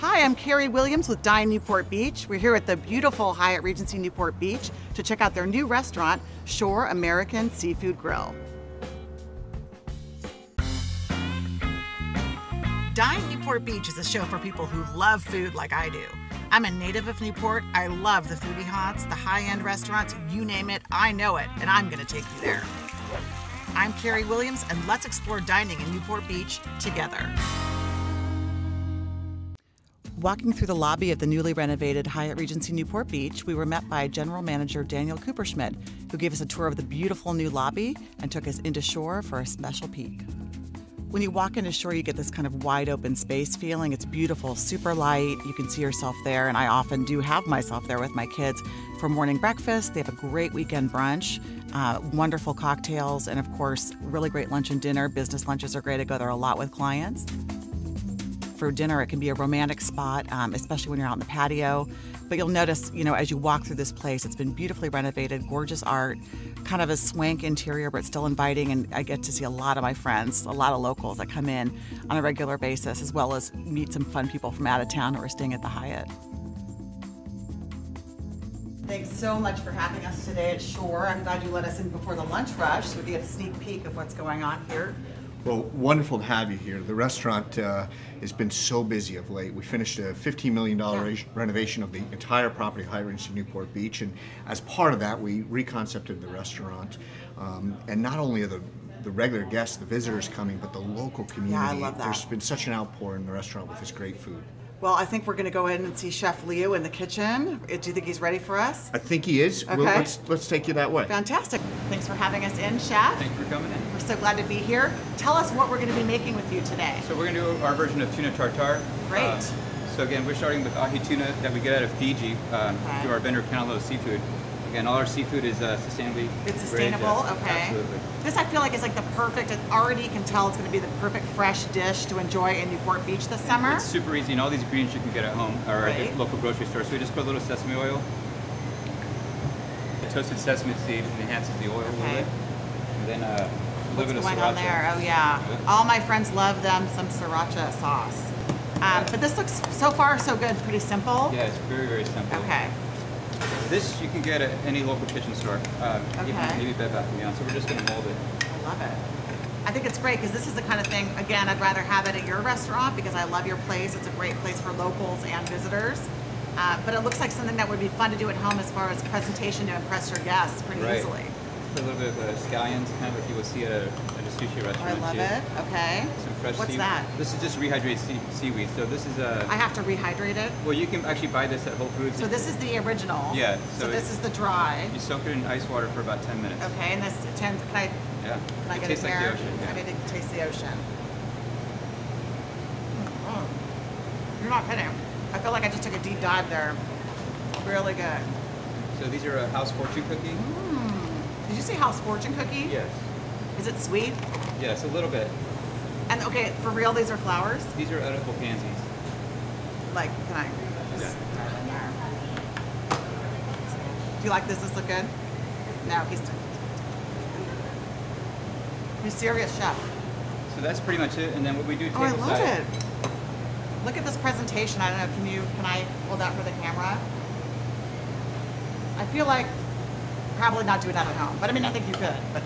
Hi, I'm Carrie Williams with Dine Newport Beach. We're here at the beautiful Hyatt Regency Newport Beach to check out their new restaurant, Shor American Seafood Grill. Dine Newport Beach is a show for people who love food like I do. I'm a native of Newport. I love the foodie haunts, the high-end restaurants, you name it, I know it, and I'm gonna take you there. I'm Carrie Williams, and let's explore dining in Newport Beach together. Walking through the lobby of the newly renovated Hyatt Regency Newport Beach, we were met by General Manager Daniel Cooperschmidt, who gave us a tour of the beautiful new lobby and took us into Shor for a special peek. When you walk into Shor, you get this kind of wide open space feeling. It's beautiful, super light. You can see yourself there, and I often do have myself there with my kids for morning breakfast. They have a great weekend brunch, wonderful cocktails, and of course, really great lunch and dinner. Business lunches are great. I go there a lot with clients. For dinner, it can be a romantic spot, especially when you're out in the patio. But you'll notice, as you walk through this place, it's been beautifully renovated, gorgeous art, kind of a swank interior, but still inviting. And I get to see a lot of my friends, a lot of locals that come in on a regular basis, as well as meet some fun people from out of town who are staying at the Hyatt. Thanks so much for having us today at Shor. I'm glad you let us in before the lunch rush so we can get a sneak peek of what's going on here. Well, wonderful to have you here. The restaurant has been so busy of late. We finished a $15 million renovation of the entire property of Hyatt Regency Newport Beach, and as part of that, we reconcepted the restaurant. And not only are the regular guests, the visitors coming, but the local community. Yeah, I love that. There's been such an outpour in the restaurant with this great food. Well, I think we're going to go ahead and see Chef Leo in the kitchen. Do you think he's ready for us? I think he is. Okay. Well, let's take you that way. Fantastic. Thanks for having us in, Chef. Thanks for coming in. We're so glad to be here. Tell us what we're going to be making with you today. So we're going to do our version of tuna tartar. Great. So again, we're starting with ahi tuna that we get out of Fiji through our vendor Canelo Seafood. Again, all our seafood is sustainably It's sustainable, raised, okay. Absolutely. This I feel like is like the perfect, already you can tell it's going to be the perfect fresh dish to enjoy in Newport Beach this summer. It's super easy, and all these ingredients you can get at home or at Right. the local grocery store. So we just put a little sesame oil. The toasted sesame seed enhances the oil a little bit. And then a little bit of What's going sriracha. on there? Oh yeah. All my friends love them some sriracha sauce. But this looks so far so good, pretty simple. Yeah, it's very, very simple. Okay. This you can get at any local kitchen store, even maybe Bed Bath & Beyond. So we're just going to mold it. I love it. I think it's great because this is the kind of thing, again, I'd rather have it at your restaurant because I love your place. It's a great place for locals and visitors. But it looks like something that would be fun to do at home as far as presentation to impress your guests pretty easily. Put a little bit of scallions, kind of like you would see at a sushi restaurant. I love it. Okay. Some fresh What's seaweed. that? This is just rehydrated seaweed. So this is a... I have to rehydrate it? Well, you can actually buy this at Whole Foods. So this is the original? Yeah. So this is the dry? You soak it in ice water for about 10 minutes. Okay, and this can I get it tastes like there? the ocean. Yeah. I need to taste the ocean. Oh, you're not kidding. I feel like I just took a deep dive there. Really good. So these are a house fortune cookie. Did you say house fortune cookie? Yes. Is it sweet? Yes, a little bit. And okay, for real, these are flowers? These are edible pansies. Like, can I? Yeah. Do you like this? Does this look good? No, he's serious chef. So that's pretty much it. And then what we do Oh, I tableside. love it. Look at this presentation. I don't know, can I hold that for the camera? I feel like probably not doing that at home, but I mean, I think you could, but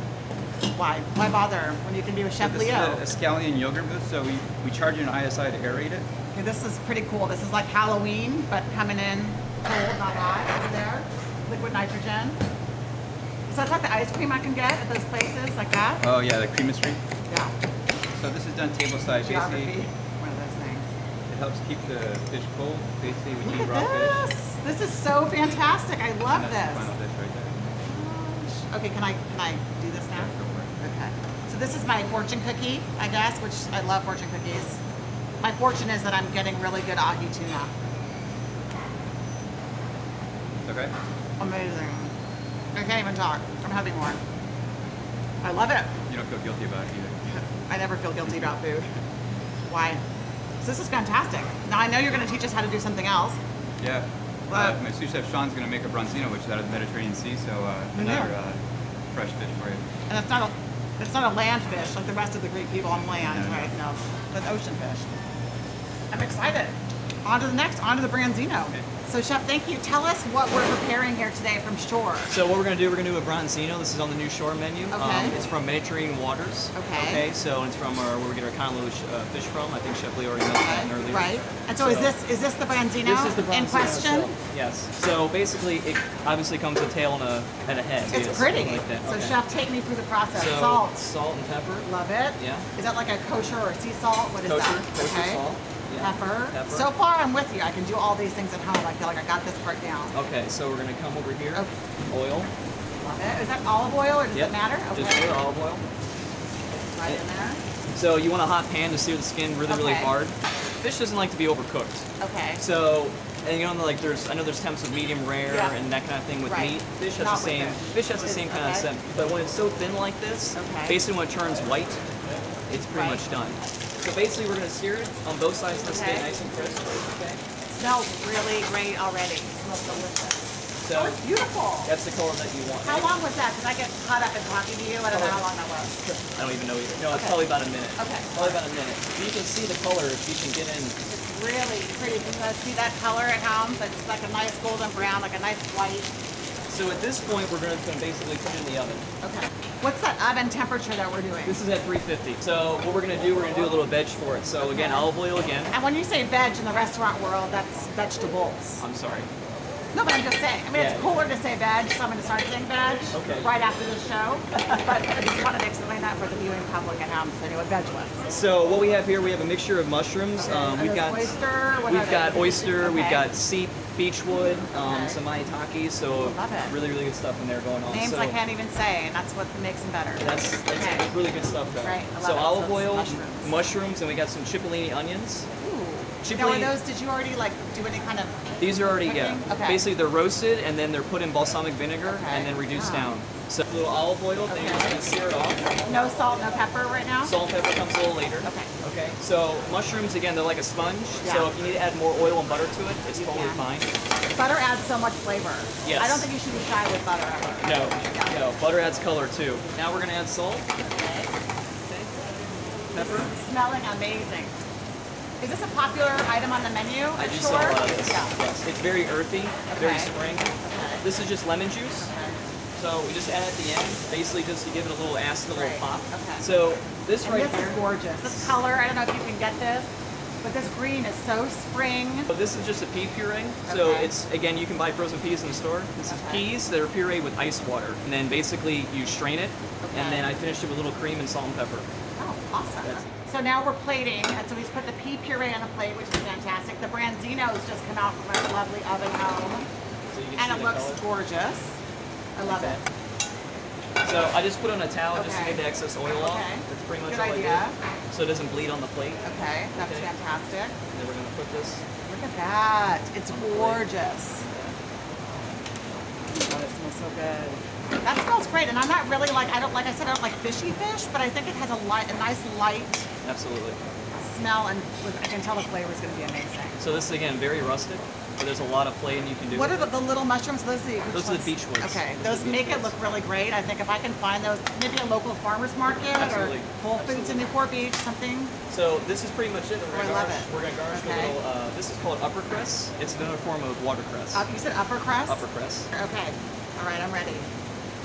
why? Why bother when you can do a Chef So this Leo? is a scallion yogurt mousse, so we charge you an ISI to aerate it. Okay, this is pretty cool. This is like Halloween, but coming in cold, not hot, over there. Liquid nitrogen. So that's like the ice cream I can get at those places, like that? Oh yeah, the creamery. Yeah. So this is done table side. Geography, Basically, one of those things. it helps keep the fish cold. Basically, we Look eat raw at fish. this. This is so fantastic. I love And that's this. the final dish right there. Okay, can I do this now? Yeah, go for it. Okay. So this is my fortune cookie, I guess, which I love fortune cookies. My fortune is that I'm getting really good ahi tuna. Okay. Amazing. I can't even talk. I'm having more. I love it. You don't feel guilty about it either. I never feel guilty about food. Why? So this is fantastic. Now I know you're going to teach us how to do something else. Yeah. My sous chef Sean's going to make a bronzino, which is out of the Mediterranean Sea, so another fresh fish for you. And it's not a land fish like the rest of the Greek people on land, right? No, it's ocean fish. I'm excited. On to the next, on to the branzino. Okay. So Chef, thank you. Tell us what we're preparing here today from Shor. So what we're gonna do a bronzino. This is on the new Shor menu. Okay. It's from Mediterranean waters. Okay. So it's from where we get our Canalo fish from. I think Chef Lee already mentioned that earlier. Right. And so, is this the branzino This is the bronzino in question? itself. Yes. So basically, it obviously comes with a tail and a head. It's pretty. Like that. So Okay. Chef, take me through the process. So, Salt. and pepper. Love it. Yeah. Is that like a kosher or sea salt? What is Kosher. that? Kosher Okay. salt. Yeah. Pepper. So far, I'm with you. I can do all these things at home. I feel like I got this part down. Okay. So we're gonna come over here. Okay. Oil. Love it. Is that olive oil or does Yep. it matter? Okay. Just a little olive oil. Right in there. So you want a hot pan to sear the skin really Okay. hard. Fish doesn't like to be overcooked. Okay. So, and you know, like I know there's temps of medium rare Yeah. and that kind of thing with Right. meat. Fish has Not the with same. fish. Fish has the same kind of Okay. scent. But when it's so thin like this, Okay. basically when it turns white, it's pretty Right. much done. So basically, we're gonna sear it on both sides of the Okay. skin, nice and crisp. Okay. It smells really great already. It smells delicious. So Oh, it's beautiful. that's the color that you want. How long was that? Because I get caught up in talking to you. I don't know how long that was. I don't even know either. No, it's Okay. probably about a minute. Okay. Probably about a minute. You can see the color if you can get in. It's really pretty. Can you guys see that color at home? It's like a nice golden brown, like a nice white. So at this point, we're gonna basically put it in the oven. Okay. What's that oven temperature that we're doing? This is at 350. So what we're gonna do, we're gonna do a little veg for it. So again, olive oil again. And when you say veg in the restaurant world, that's vegetables. I'm sorry. No, but I'm just saying. I mean, it's Yeah. cooler to say veg, so I'm going to start saying veg Okay. right after the show. But I just wanted to explain that for the viewing public at home, so they know what veg was. So what we have here, we have a mixture of mushrooms. Are We've those got oyster. What are we've they? got oyster, we've Okay. got sea beechwood, Okay. some maitake. So Love it. really good stuff in there going on. Names so I can't even say, and that's what makes them better. That's okay. really good stuff though. Right, I love So it. olive So it's oil, mushrooms. and we got some cipollini onions. Ooh. Chipotle- Now, are those? Did you already like do any kind of? These are already cooking? Okay. Basically they're roasted and then they're put in balsamic vinegar Okay. and then reduced Ah. down. So a little olive oil, then you're just gonna sear it off. No salt, no pepper right now. Salt and pepper comes a little later. Okay. Okay. So mushrooms again, they're like a sponge. Yeah. So if you need to add more oil and butter to it, it's totally can. fine. Butter adds so much flavor. Yes. I don't think you should be shy with butter ever. No, butter adds color too. Now we're gonna add salt, Okay. pepper. Smelling amazing. Is this a popular item on the menu? I at do Shor? sell a lot of this. Yeah. Yes. It's very earthy, very Okay. spring. Okay. This is just lemon juice. Okay. So we just add at the end, basically just to give it a little acid, a little Right. pop. Okay. So this And right this here. is gorgeous. This color, I don't know if you can get this, but this green is so spring. So this is just a pea puree. So Okay. it's, again, you can buy frozen peas in the store. This is Okay. peas that are pureed with ice water. And then basically you strain it, Okay. and then I finished it with a little cream and salt and pepper. Oh, awesome. That's- So now we're plating, and so he's put the pea puree on a plate, which is fantastic. The branzino's just come out from our lovely oven home, So you can and see it the looks color. gorgeous. I love Okay. it. So I just put on a towel just to Okay. get the excess oil off. Okay. That's pretty much Good all idea. I do. So it doesn't bleed on the plate. Okay, that's Okay. fantastic. And then we're gonna put this. Look at that. It's gorgeous. Oh, it smells so good. That smells great, and I'm not really like I don't like I like fishy fish, but I think it has a nice light Absolutely. smell, and I can tell the flavor is going to be amazing. So this is again very rustic, but there's a lot of playing you can do. What are with the little mushrooms? Those are the Those are the beech woods. Okay, Those those are the make beech it look woods. really great. I think if I can find those, maybe a local farmer's market Absolutely. or Whole Foods in Newport Beach, something. So this is pretty much it. We're Oh, I gonna love garnish. it. We're gonna garnish Okay. with a little. This is called uppercress. It's another form of watercress. You said upper crust? Uppercress. Okay. All right, I'm ready.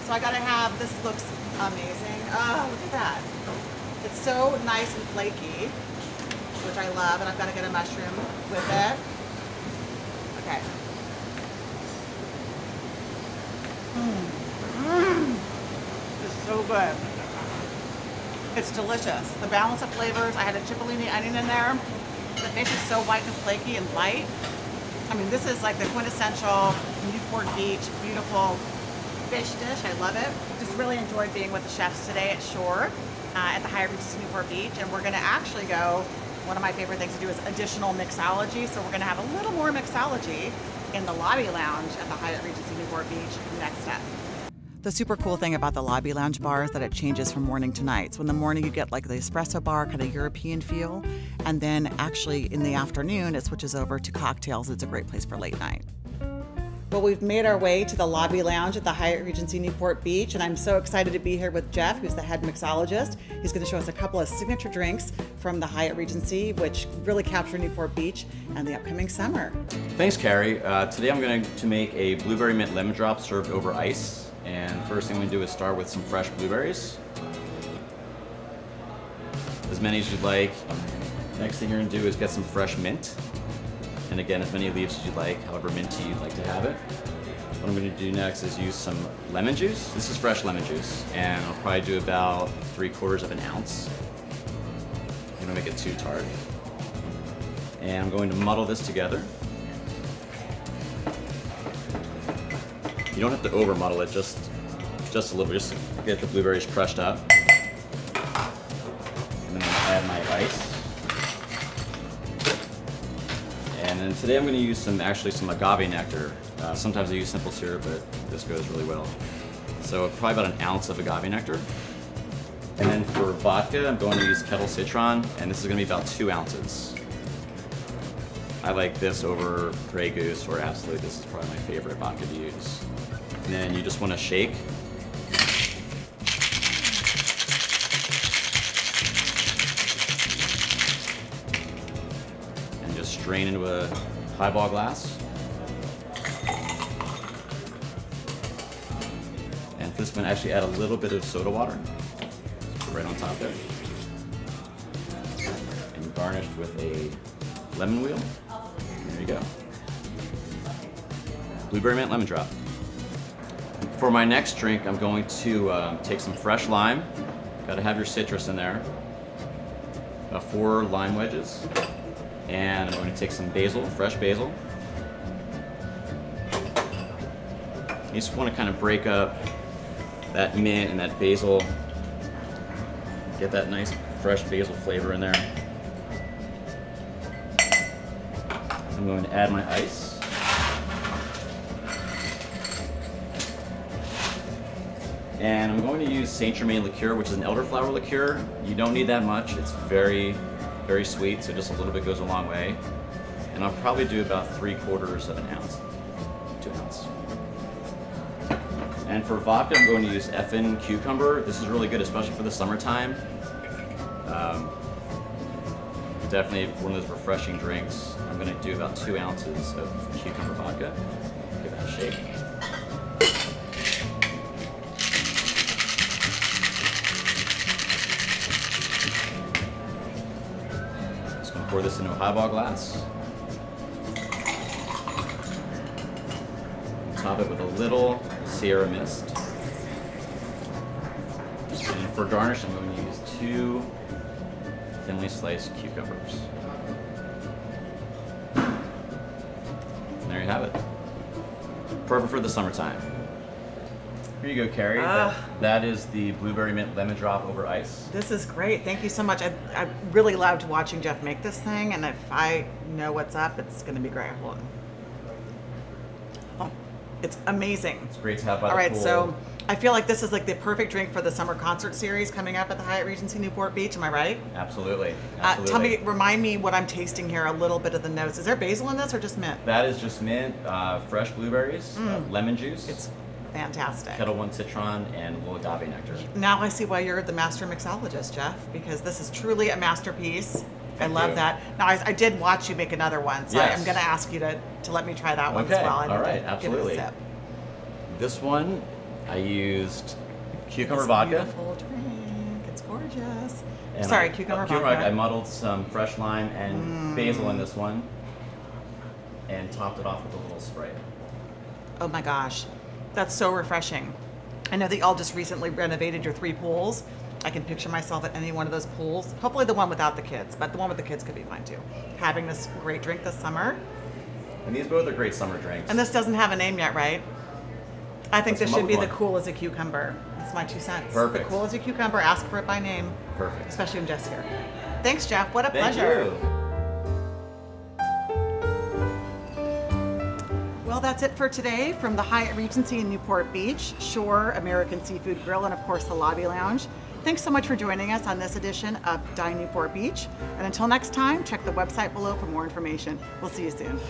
So I gotta have, this looks amazing. Oh, look at that. It's so nice and flaky, which I love, and I've gotta get a mushroom with it. Okay. It's so good. It's delicious. The balance of flavors. I had a cipollini onion in there. The fish is so white and flaky and light. I mean, this is like the quintessential Newport Beach, beautiful fish dish. I love it. Just really enjoyed being with the chefs today at Shor, at the Hyatt Regency Newport Beach, and we're gonna actually go, one of my favorite things to do is additional mixology, so we're gonna have a little more mixology in the lobby lounge at the Hyatt Regency Newport Beach next step. The super cool thing about the lobby lounge bar is that it changes from morning to night. So in the morning you get like the espresso bar, kind of European feel, and then actually in the afternoon it switches over to cocktails. It's a great place for late night. Well, we've made our way to the lobby lounge at the Hyatt Regency Newport Beach, and I'm so excited to be here with Jeff, who's the head mixologist. He's going to show us a couple of signature drinks from the Hyatt Regency, which really capture Newport Beach and the upcoming summer. Thanks, Carrie. Today I'm going to make a blueberry mint lemon drop served over ice. And first thing I'm going to do is start with some fresh blueberries. As many as you'd like. Next thing you're going to do is get some fresh mint. And again, as many leaves as you'd like, however minty you'd like to have it. What I'm going to do next is use some lemon juice. This is fresh lemon juice, and I'll probably do about 3/4 of an ounce. I'm going to make it too tart. And I'm going to muddle this together. You don't have to over muddle it, just a little bit, just to get the blueberries crushed up. And then I'm going to add my ice. And then today I'm going to use some agave nectar. Sometimes I use simple syrup, but this goes really well. So probably about an ounce of agave nectar. And then for vodka, I'm going to use kettle citron, and this is going to be about 2 ounces. I like this over Grey Goose or Absolute. This is probably my favorite vodka to use. And then you just want to shake. Strain into a highball glass. And for this one, actually add a little bit of soda water. Right on top there. And garnished with a lemon wheel. There you go. Blueberry mint lemon drop. For my next drink, I'm going to take some fresh lime. Gotta have your citrus in there. 4 lime wedges. And I'm going to take some basil, fresh basil. You just want to kind of break up that mint and that basil. Get that nice fresh basil flavor in there. I'm going to add my ice. And I'm going to use Saint Germain liqueur, which is an elderflower liqueur. You don't need that much. It's very sweet, so just a little bit goes a long way. And I'll probably do about 3/4 of an ounce, 2 ounces. And for vodka, I'm going to use Effin Cucumber. This is really good, especially for the summertime. Definitely one of those refreshing drinks. I'm going to do about 2 ounces of cucumber vodka. Give that a shake. Pour this into a highball glass. Top it with a little Sierra Mist. And for garnish, I'm going to use 2 thinly sliced cucumbers. And there you have it. Perfect for the summertime. Here you go, Carrie. That is the blueberry mint lemon drop over ice. This is great. Thank you so much. I really loved watching Jeff make this thing, and if I know what's up, it's going to be great. Hold on. Oh, it's amazing. It's great to have by the pool. All right, so I feel like this is like the perfect drink for the summer concert series coming up at the Hyatt Regency Newport Beach. Am I right? Absolutely. Remind me what I'm tasting here, a little bit of the notes. Is there basil in this or just mint? That is just mint, fresh blueberries, lemon juice. It's fantastic. Kettle One citron and a little agave nectar. Now I see why you're the master mixologist, Jeff, because this is truly a masterpiece. I love that. Now I did watch you make another one, so I'm going to ask you to let me try that one as well. All right, absolutely. Give it a sip. This one I used cucumber vodka. Beautiful drink. It's gorgeous. And Sorry, cucumber vodka. I muddled some fresh lime and basil in this one, and topped it off with a little Sprite. Oh my gosh. That's so refreshing. I know that y'all just recently renovated your 3 pools. I can picture myself at any one of those pools. Hopefully the one without the kids, but the one with the kids could be fine too. Having this great drink this summer. And these both are great summer drinks. And this doesn't have a name yet, right? I think this should be the cool as a cucumber. That's my 2 cents. Perfect. The cool as a cucumber, ask for it by name. Perfect. Especially when Jeff's here. Thanks, Jeff. What a Thank pleasure. You. Well, that's it for today from the Hyatt Regency in Newport Beach, Shor American Seafood Grill, and of course the Lobby Lounge. Thanks so much for joining us on this edition of Dine Newport Beach. And until next time, check the website below for more information. We'll see you soon.